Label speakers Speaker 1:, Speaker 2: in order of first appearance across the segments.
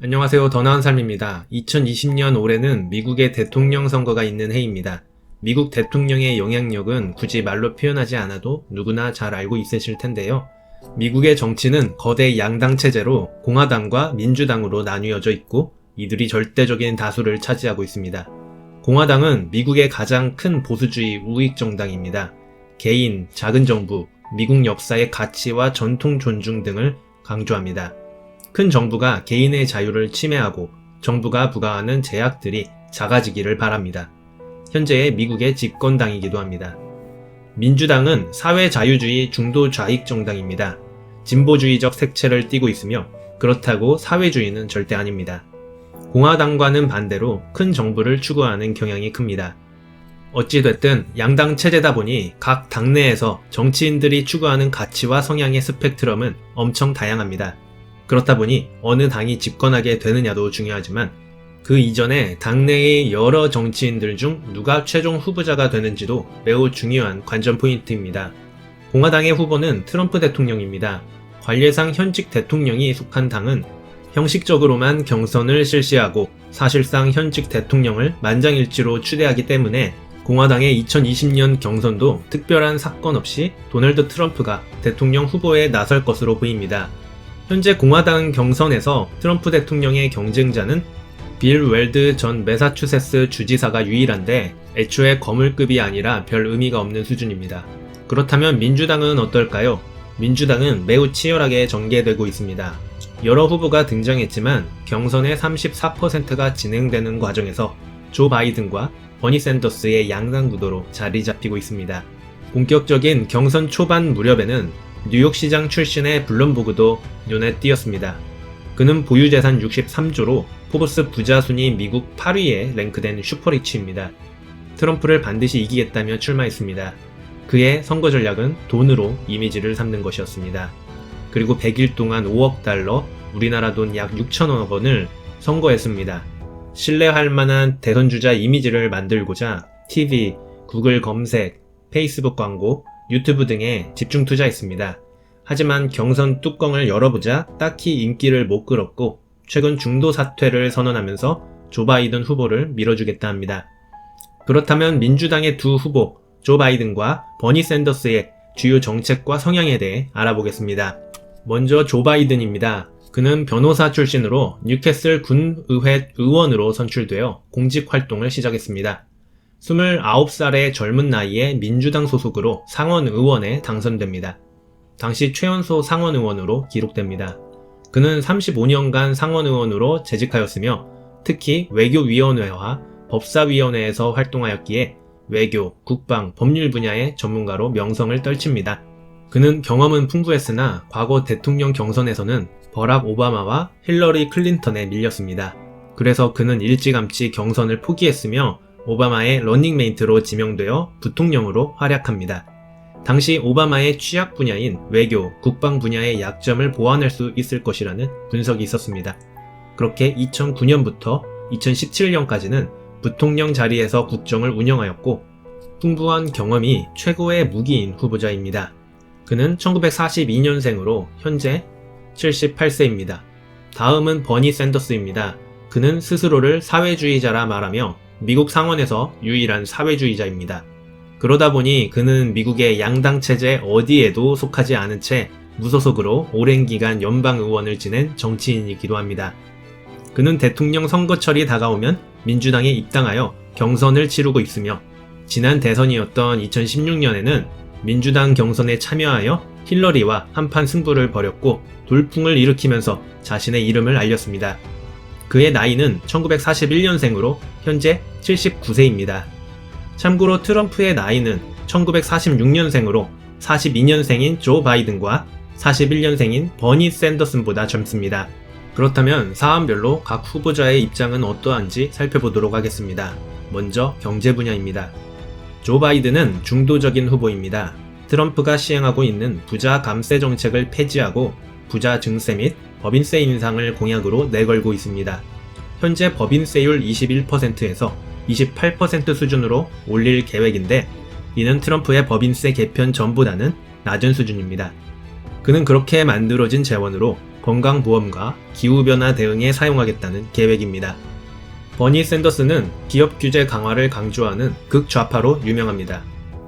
Speaker 1: 안녕하세요. 더 나은 삶입니다. 2020년 올해는 미국의 대통령 선거가 있는 해입니다. 미국 대통령의 영향력은 굳이 말로 표현하지 않아도 누구나 잘 알고 있으실 텐데요. 미국의 정치는 거대 양당 체제로 공화당과 민주당으로 나뉘어져 있고 이들이 절대적인 다수를 차지하고 있습니다. 공화당은 미국의 가장 큰 보수주의 우익 정당입니다. 개인, 작은 정부, 미국 역사의 가치와 전통 존중 등을 강조합니다. 큰 정부가 개인의 자유를 침해하고 정부가 부과하는 제약들이 작아지기를 바랍니다. 현재의 미국의 집권당이기도 합니다. 민주당은 사회자유주의 중도 좌익 정당입니다. 진보주의적 색채를 띠고 있으며 그렇다고 사회주의는 절대 아닙니다. 공화당과는 반대로 큰 정부를 추구하는 경향이 큽니다. 어찌됐든 양당 체제다 보니 각 당내에서 정치인들이 추구하는 가치와 성향의 스펙트럼은 엄청 다양합니다. 그렇다 보니 어느 당이 집권하게 되느냐도 중요하지만 그 이전에 당내의 여러 정치인들 중 누가 최종 후보자가 되는지도 매우 중요한 관전 포인트입니다. 공화당의 후보는 트럼프 대통령입니다. 관례상 현직 대통령이 속한 당은 형식적으로만 경선을 실시하고 사실상 현직 대통령을 만장일치로 추대하기 때문에 공화당의 2020년 경선도 특별한 사건 없이 도널드 트럼프가 대통령 후보에 나설 것으로 보입니다. 현재 공화당 경선에서 트럼프 대통령의 경쟁자는 빌 웰드 전 매사추세츠 주지사가 유일한데 애초에 거물급이 아니라 별 의미가 없는 수준입니다. 그렇다면 민주당은 어떨까요? 민주당은 매우 치열하게 전개되고 있습니다. 여러 후보가 등장했지만 경선의 34%가 진행되는 과정에서 조 바이든과 버니 샌더스의 양강 구도로 자리 잡히고 있습니다. 본격적인 경선 초반 무렵에는 뉴욕시장 출신의 블럼버그도 눈에 띄었습니다. 그는 보유재산 63조로 포브스 부자 순위 미국 8위에 랭크된 슈퍼리치입니다. 트럼프를 반드시 이기겠다며 출마했습니다. 그의 선거 전략은 돈으로 이미지를 삼는 것이었습니다. 그리고 100일 동안 5억 달러, 우리나라 돈 약 6천억 원을 선거했습니다. 신뢰할 만한 대선주자 이미지를 만들고자 TV, 구글 검색, 페이스북 광고, 유튜브 등에 집중 투자했습니다. 하지만 경선 뚜껑을 열어보자 딱히 인기를 못 끌었고 최근 중도 사퇴를 선언하면서 조 바이든 후보를 밀어주겠다 합니다. 그렇다면 민주당의 두 후보 조 바이든과 버니 샌더스의 주요 정책과 성향에 대해 알아보겠습니다. 먼저 조 바이든입니다. 그는 변호사 출신으로 뉴캐슬 군의회 의원으로 선출되어 공직 활동을 시작했습니다. 29살의 젊은 나이에 민주당 소속으로 상원 의원에 당선됩니다. 당시 최연소 상원 의원으로 기록됩니다. 그는 35년간 상원 의원으로 재직하였으며 특히 외교위원회와 법사위원회에서 활동하였기에 외교, 국방, 법률 분야의 전문가로 명성을 떨칩니다. 그는 경험은 풍부했으나 과거 대통령 경선에서는 버락 오바마와 힐러리 클린턴에 밀렸습니다. 그래서 그는 일찌감치 경선을 포기했으며 오바마의 러닝메이트로 지명되어 부통령으로 활약합니다. 당시 오바마의 취약 분야인 외교, 국방 분야의 약점을 보완할 수 있을 것이라는 분석이 있었습니다. 그렇게 2009년부터 2017년까지는 부통령 자리에서 국정을 운영하였고 풍부한 경험이 최고의 무기인 후보자입니다. 그는 1942년생으로 현재 78세입니다. 다음은 버니 샌더스입니다. 그는 스스로를 사회주의자라 말하며 미국 상원에서 유일한 사회주의자입니다. 그러다 보니 그는 미국의 양당 체제 어디에도 속하지 않은 채 무소속으로 오랜 기간 연방 의원을 지낸 정치인이기도 합니다. 그는 대통령 선거철이 다가오면 민주당에 입당하여 경선을 치르고 있으며 지난 대선이었던 2016년에는 민주당 경선에 참여하여 힐러리와 한판 승부를 벌였고 돌풍을 일으키면서 자신의 이름을 알렸습니다. 그의 나이는 1941년생으로 현재 79세입니다. 참고로 트럼프의 나이는 1946년생으로 42년생인 조 바이든과 41년생인 버니 샌더슨보다 젊습니다. 그렇다면 사안별로 각 후보자의 입장은 어떠한지 살펴보도록 하겠습니다. 먼저 경제 분야입니다. 조 바이든은 중도적인 후보입니다. 트럼프가 시행하고 있는 부자 감세 정책을 폐지하고 부자 증세 및 법인세 인상을 공약으로 내걸고 있습니다. 현재 법인세율 21%에서 28% 수준으로 올릴 계획인데 이는 트럼프의 법인세 개편 전보다는 낮은 수준입니다. 그는 그렇게 만들어진 재원으로 건강보험과 기후변화 대응에 사용하겠다는 계획입니다. 버니 샌더스는 기업 규제 강화를 강조하는 극좌파로 유명합니다.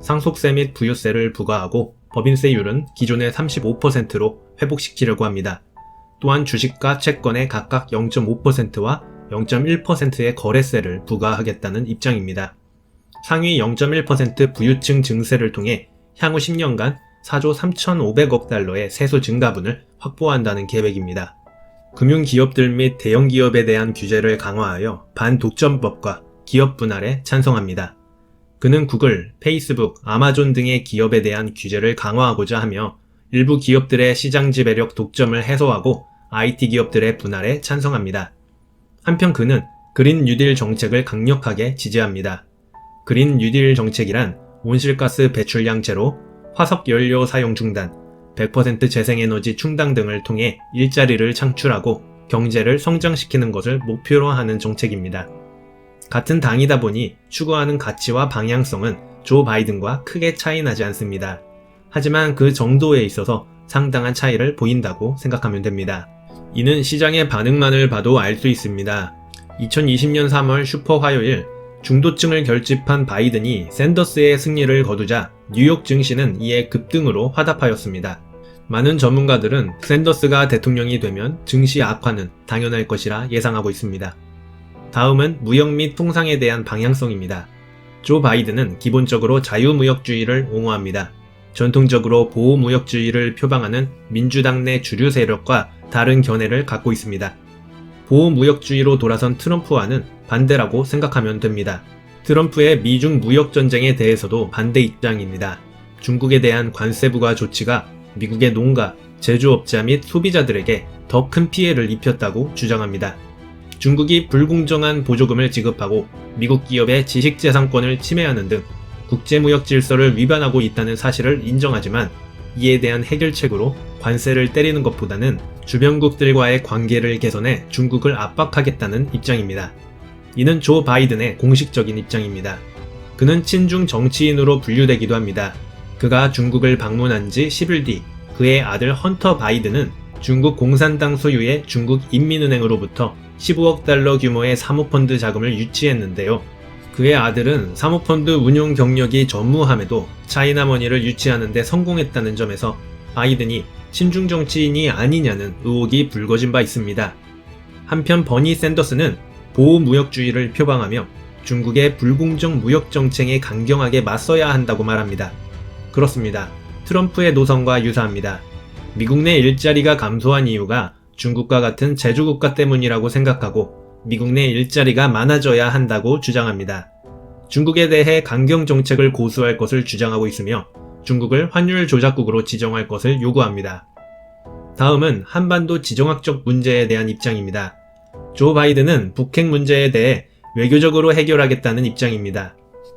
Speaker 1: 상속세 및 부유세를 부과하고 법인세율은 기존의 35%로 회복시키려고 합니다. 또한 주식과 채권에 각각 0.5%와 0.1%의 거래세를 부과하겠다는 입장입니다. 상위 0.1% 부유층 증세를 통해 향후 10년간 4조 3,500억 달러의 세수 증가분을 확보한다는 계획입니다. 금융기업들 및 대형기업에 대한 규제를 강화하여 반독점법과 기업 분할에 찬성합니다. 그는 구글, 페이스북, 아마존 등의 기업에 대한 규제를 강화하고자 하며 일부 기업들의 시장 지배력 독점을 해소하고 IT 기업들의 분할에 찬성합니다. 한편 그는 그린 뉴딜 정책을 강력하게 지지합니다. 그린 뉴딜 정책이란 온실가스 배출량 제로, 화석 연료 사용 중단, 100% 재생에너지 충당 등을 통해 일자리를 창출하고 경제를 성장시키는 것을 목표로 하는 정책입니다. 같은 당이다 보니 추구하는 가치와 방향성은 조 바이든과 크게 차이나지 않습니다. 하지만 그 정도에 있어서 상당한 차이를 보인다고 생각하면 됩니다. 이는 시장의 반응만을 봐도 알 수 있습니다. 2020년 3월 슈퍼 화요일 중도층을 결집한 바이든이 샌더스의 승리를 거두자 뉴욕 증시는 이에 급등으로 화답하였습니다. 많은 전문가들은 샌더스가 대통령이 되면 증시 악화는 당연할 것이라 예상하고 있습니다. 다음은 무역 및 통상에 대한 방향성입니다. 조 바이든은 기본적으로 자유무역주의를 옹호합니다. 전통적으로 보호무역주의를 표방하는 민주당 내 주류 세력과 다른 견해를 갖고 있습니다. 보호무역주의로 돌아선 트럼프와는 반대라고 생각하면 됩니다. 트럼프의 미중 무역전쟁에 대해서도 반대 입장입니다. 중국에 대한 관세 부과 조치가 미국의 농가, 제조업자 및 소비자들에게 더 큰 피해를 입혔다고 주장합니다. 중국이 불공정한 보조금을 지급하고 미국 기업의 지식재산권을 침해하는 등 국제무역 질서를 위반하고 있다는 사실을 인정하지만 이에 대한 해결책으로 관세를 때리는 것보다는 주변국들과의 관계를 개선해 중국을 압박하겠다는 입장입니다. 이는 조 바이든의 공식적인 입장입니다. 그는 친중 정치인으로 분류되기도 합니다. 그가 중국을 방문한 지 10일 뒤 그의 아들 헌터 바이든은 중국 공산당 소유의 중국인민은행으로부터 15억 달러 규모의 사모펀드 자금을 유치했는데요. 그의 아들은 사모펀드 운용 경력이 전무함에도 차이나머니를 유치하는 데 성공했다는 점에서 바이든이 친중 정치인이 아니냐는 의혹이 불거진 바 있습니다. 한편 버니 샌더스는 보호무역주의를 표방하며 중국의 불공정 무역 정책에 강경하게 맞서야 한다고 말합니다. 그렇습니다. 트럼프의 노선과 유사합니다. 미국 내 일자리가 감소한 이유가 중국과 같은 제조국가 때문이라고 생각하고 미국 내 일자리가 많아져야 한다고 주장합니다. 중국에 대해 강경 정책을 고수할 것을 주장하고 있으며 중국을 환율 조작국으로 지정할 것을 요구합니다. 다음은 한반도 지정학적 문제에 대한 입장입니다. 조 바이든은 북핵 문제에 대해 외교적으로 해결하겠다는 입장입니다.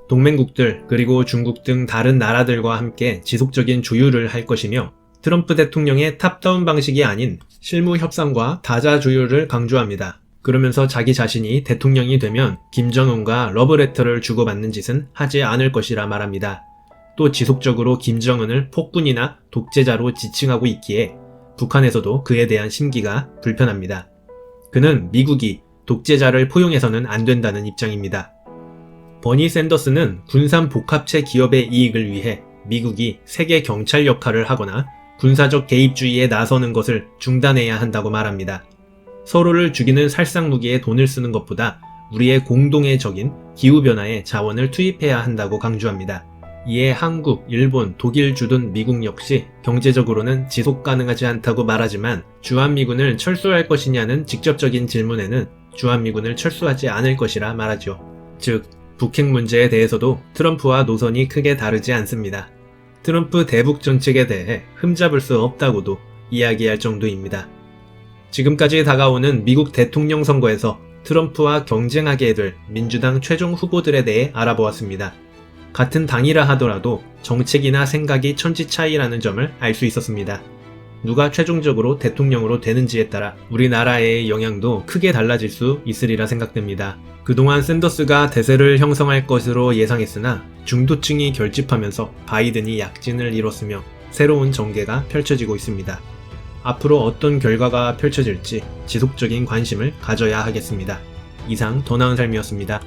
Speaker 1: 동맹국들 그리고 중국 등 다른 나라들과 함께 지속적인 조율을 할 것이며 트럼프 대통령의 탑다운 방식이 아닌 실무 협상과 다자 조율을 강조합니다. 그러면서 자기 자신이 대통령이 되면 김정은과 러브레터를 주고받는 짓은 하지 않을 것이라 말합니다. 또 지속적으로 김정은을 폭군이나 독재자로 지칭하고 있기에 북한에서도 그에 대한 심기가 불편합니다. 그는 미국이 독재자를 포용해서는 안 된다는 입장입니다. 버니 샌더스는 군산 복합체 기업의 이익을 위해 미국이 세계 경찰 역할을 하거나 군사적 개입주의에 나서는 것을 중단해야 한다고 말합니다. 서로를 죽이는 살상무기에 돈을 쓰는 것보다 우리의 공동의 적인 기후변화에 자원을 투입해야 한다고 강조합니다. 이에 한국, 일본, 독일 주둔 미국 역시 경제적으로는 지속 가능하지 않다고 말하지만 주한미군을 철수할 것이냐는 직접적인 질문에는 주한미군을 철수하지 않을 것이라 말하죠. 즉, 북핵 문제에 대해서도 트럼프와 노선이 크게 다르지 않습니다. 트럼프 대북 정책에 대해 흠잡을 수 없다고도 이야기할 정도입니다. 지금까지 다가오는 미국 대통령 선거에서 트럼프와 경쟁하게 될 민주당 최종 후보들에 대해 알아보았습니다. 같은 당이라 하더라도 정책이나 생각이 천지 차이라는 점을 알 수 있었습니다. 누가 최종적으로 대통령으로 되는지에 따라 우리나라의 영향도 크게 달라질 수 있으리라 생각됩니다. 그동안 샌더스가 대세를 형성할 것으로 예상했으나 중도층이 결집하면서 바이든이 약진을 이뤘으며 새로운 전개가 펼쳐지고 있습니다. 앞으로 어떤 결과가 펼쳐질지 지속적인 관심을 가져야 하겠습니다. 이상 더 나은 삶이었습니다.